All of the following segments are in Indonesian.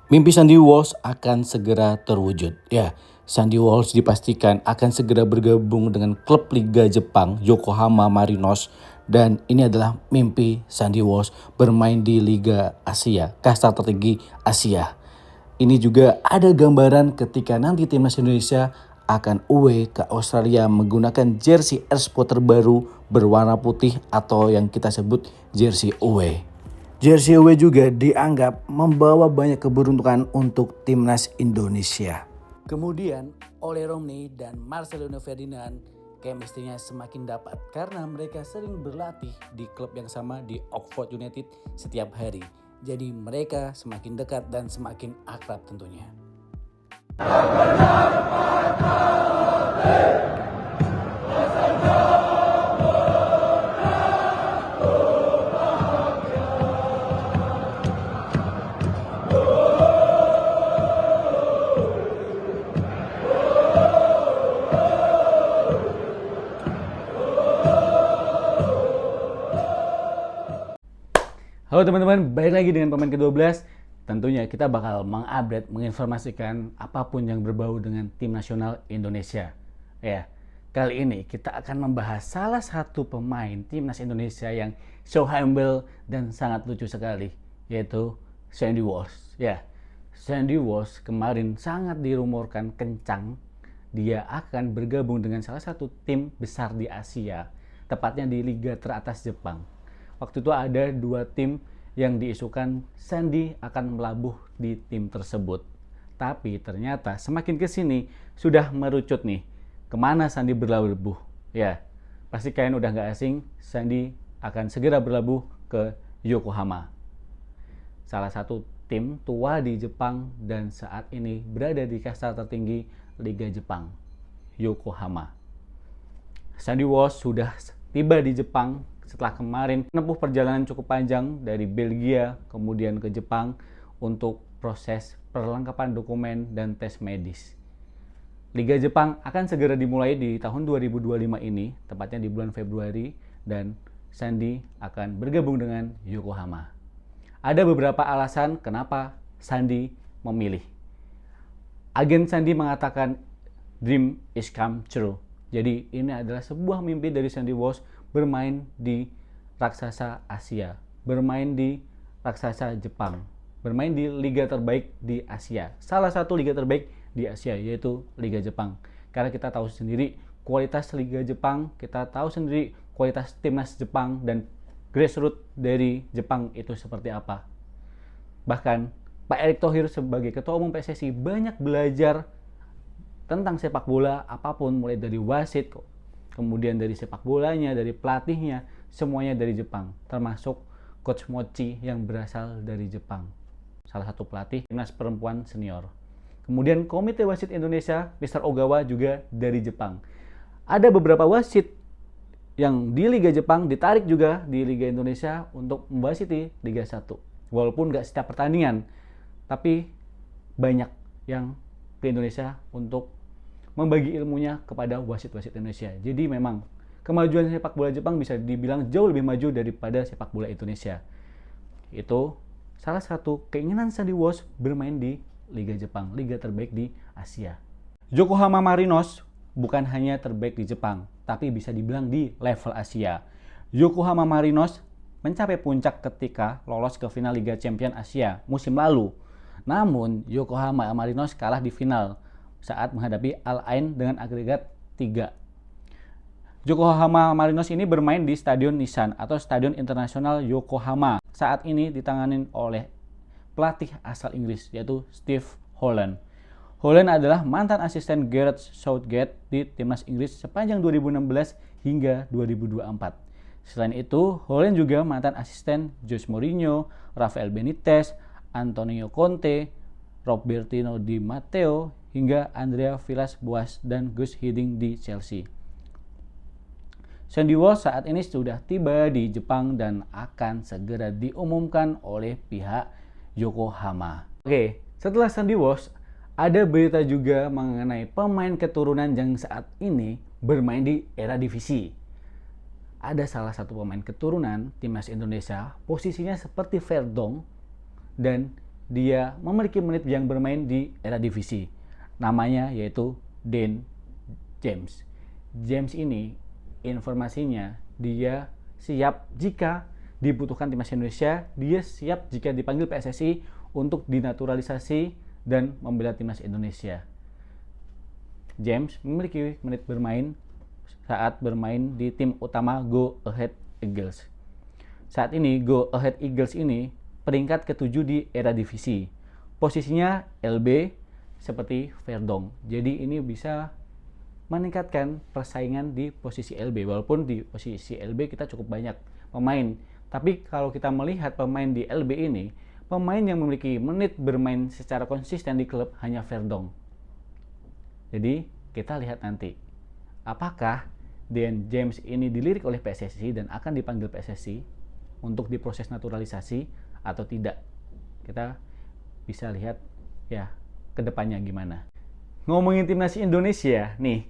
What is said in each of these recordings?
Mimpi Sandy Walsh akan segera terwujud. Ya, Sandy Walsh dipastikan akan segera bergabung dengan klub Liga Jepang Yokohama Marinos, dan ini adalah mimpi Sandy Walsh bermain di Liga Asia, kasta tertinggi Asia. Ini juga ada gambaran ketika nanti timnas Indonesia akan away ke Australia menggunakan jersey Erspo terbaru berwarna putih atau yang kita sebut jersey away. Jersey away juga dianggap membawa banyak keberuntungan untuk timnas Indonesia. Kemudian Ole Romney dan Marcelino Ferdinand chemistry-nya semakin dapat karena mereka sering berlatih di klub yang sama di Oxford United setiap hari. Jadi mereka semakin dekat dan semakin akrab tentunya. Halo teman-teman, balik lagi dengan pemain ke-12. Tentunya kita bakal mengupdate, menginformasikan apapun yang berbau dengan tim nasional Indonesia. Ya, kali ini kita akan membahas salah satu pemain timnas Indonesia yang so humble dan sangat lucu sekali, yaitu Sandy Walsh. Ya, Sandy Walsh kemarin sangat dirumorkan kencang dia akan bergabung dengan salah satu tim besar di Asia, tepatnya di liga teratas Jepang. Waktu itu ada dua tim yang diisukan Sandy akan melabuh di tim tersebut. Tapi ternyata semakin kesini sudah merucut nih. Kemana Sandy berlabuh? Ya, pasti kalian udah gak asing, Sandy akan segera berlabuh ke Yokohama. Salah satu tim tua di Jepang dan saat ini berada di kasta tertinggi Liga Jepang, Yokohama. Sandy Walsh sudah tiba di Jepang setelah kemarin menempuh perjalanan cukup panjang dari Belgia kemudian ke Jepang untuk proses perlengkapan dokumen dan tes medis. Liga Jepang akan segera dimulai di tahun 2025 ini, tepatnya di bulan Februari, dan Sandy akan bergabung dengan Yokohama. Ada beberapa alasan kenapa Sandy memilih. Agen Sandy mengatakan dream is come true. Jadi ini adalah sebuah mimpi dari Sandy Walsh bermain di raksasa Asia, bermain di raksasa Jepang, bermain di liga terbaik di Asia. Salah satu liga terbaik di Asia yaitu Liga Jepang. Karena kita tahu sendiri kualitas Liga Jepang, kita tahu sendiri kualitas timnas Jepang dan grassroots dari Jepang itu seperti apa. Bahkan Pak Erick Thohir sebagai Ketua Umum PSSI banyak belajar tentang sepak bola apapun, mulai dari wasit, kemudian dari sepak bolanya, dari pelatihnya, semuanya dari Jepang, termasuk Coach Mochi yang berasal dari Jepang, salah satu pelatih timnas perempuan senior. Kemudian Komite Wasit Indonesia, Mr. Ogawa juga dari Jepang. Ada beberapa wasit yang di Liga Jepang ditarik juga di Liga Indonesia untuk mewasiti Liga 1. Walaupun nggak setiap pertandingan, tapi banyak yang ke Indonesia untuk membagi ilmunya kepada wasit-wasit Indonesia. Jadi memang kemajuan sepak bola Jepang bisa dibilang jauh lebih maju daripada sepak bola Indonesia. Itu salah satu keinginan Sandy Walsh bermain di Liga Jepang, liga terbaik di Asia. Yokohama Marinos bukan hanya terbaik di Jepang, tapi bisa dibilang di level Asia. Yokohama Marinos mencapai puncak ketika lolos ke final Liga Champions Asia musim lalu. Namun Yokohama Marinos kalah di final saat menghadapi Al Ain dengan agregat 3. Yokohama Marinos ini bermain di Stadion Nissan atau Stadion Internasional Yokohama. Saat ini ditanganin oleh pelatih asal Inggris yaitu Steve Holland. Holland adalah mantan asisten Gareth Southgate di timnas Inggris sepanjang 2016 hingga 2024. Selain itu, Holland juga mantan asisten Jose Mourinho, Rafael Benitez, Antonio Conte, Roberto Di Matteo, hingga Andrea Villas-Boas dan Gus Hiddink di Chelsea. Sandy Walsh saat ini sudah tiba di Jepang dan akan segera diumumkan oleh pihak Yokohama. Oke, setelah Sandy Walsh, ada berita juga mengenai pemain keturunan yang saat ini bermain di era divisi. Ada salah satu pemain keturunan timnas Indonesia, posisinya seperti Verdong dan dia memiliki menit yang bermain di Eredivisie. Namanya yaitu Dane James. James ini informasinya dia siap jika dibutuhkan timnas Indonesia, dia siap jika dipanggil PSSI untuk dinaturalisasi dan membela timnas Indonesia. James memiliki menit bermain saat bermain di tim utama Go Ahead Eagles. Saat ini Go Ahead Eagles ini peringkat ke-7 di Eredivisie. Posisinya LB seperti Verdong. Jadi ini bisa meningkatkan persaingan di posisi LB. Walaupun di posisi LB kita cukup banyak pemain. Tapi kalau kita melihat pemain di LB ini, pemain yang memiliki menit bermain secara konsisten di klub hanya Verdong. Jadi kita lihat nanti apakah Dane James ini dilirik oleh PSSI dan akan dipanggil PSSI untuk diproses naturalisasi atau tidak. Kita bisa lihat ya ke depannya gimana. Ngomongin timnas Indonesia nih,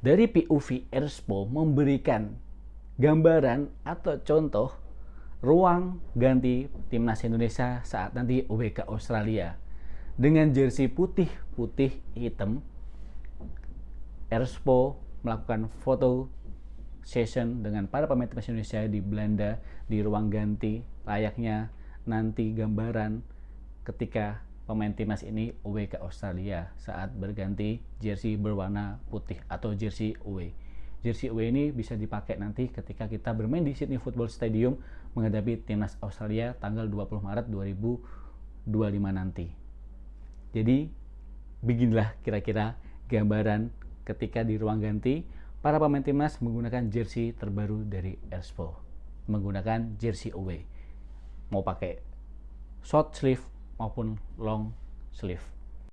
dari POV Erspo memberikan gambaran atau contoh ruang ganti timnas Indonesia saat nanti away ke Australia. Dengan jersey putih hitam, Erspo melakukan foto session dengan para pemain timnas Indonesia di Belanda di ruang ganti, layaknya nanti gambaran ketika pemain timnas ini away ke Australia saat berganti jersey berwarna putih atau jersey away. Jersey away ini bisa dipakai nanti ketika kita bermain di Sydney Football Stadium menghadapi timnas Australia tanggal 20 Maret 2025 nanti. Jadi beginilah kira-kira gambaran ketika di ruang ganti para pemain timnas menggunakan jersey terbaru dari Erspo, menggunakan jersey away. Mau pakai short sleeve maupun long sleeve.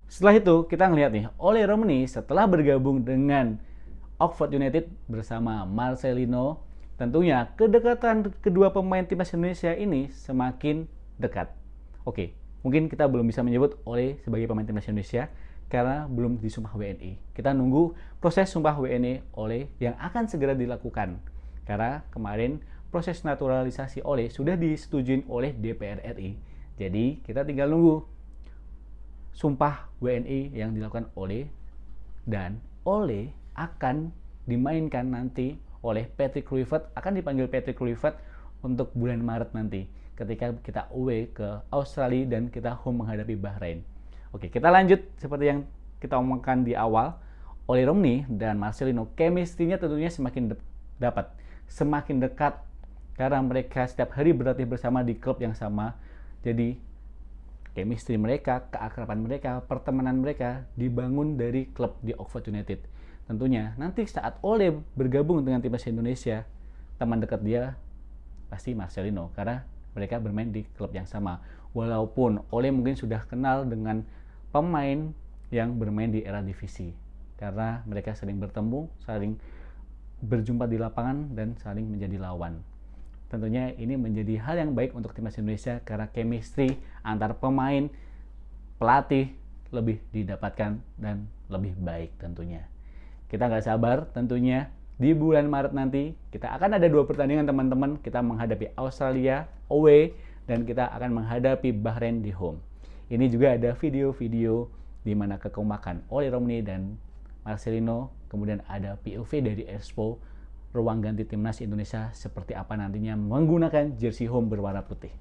Setelah itu kita ngelihat nih, Ole Romani setelah bergabung dengan Oxford United bersama Marcelino, tentunya kedekatan kedua pemain timnas Indonesia ini semakin dekat. Oke, mungkin kita belum bisa menyebut Ole sebagai pemain timnas Indonesia karena belum disumpah WNI. Kita nunggu proses sumpah WNI Ole yang akan segera dilakukan. Karena kemarin proses naturalisasi Ole sudah disetujui oleh DPR RI. Jadi kita tinggal nunggu sumpah WNI yang dilakukan Ole, dan Ole akan dimainkan nanti oleh Patrick Kluivert, akan dipanggil Patrick Kluivert untuk bulan Maret nanti ketika kita away ke Australia dan kita home menghadapi Bahrain. Oke, kita lanjut seperti yang kita omongkan di awal. Ole Romani dan Marcelino chemistry-nya tentunya semakin dapat, semakin dekat karena mereka setiap hari berlatih bersama di klub yang sama. Jadi chemistry mereka, keakraban mereka, pertemanan mereka dibangun dari klub di Oxford United. Tentunya nanti saat Ole bergabung dengan timnas Indonesia, teman dekat dia pasti Marcelino karena mereka bermain di klub yang sama. Walaupun Ole mungkin sudah kenal dengan pemain yang bermain di Eredivisie karena mereka sering bertemu, saling berjumpa di lapangan dan saling menjadi lawan. Tentunya ini menjadi hal yang baik untuk timnas Indonesia karena chemistry antar pemain, pelatih lebih didapatkan dan lebih baik tentunya. Kita nggak sabar tentunya di bulan Maret nanti kita akan ada 2 pertandingan teman-teman. Kita menghadapi Australia away dan kita akan menghadapi Bahrain di home. Ini juga ada video-video di mana kekompakan Ole Romani dan Marcelino, kemudian ada POV dari Erspo ruang ganti timnas Indonesia seperti apa nantinya menggunakan jersey home berwarna putih.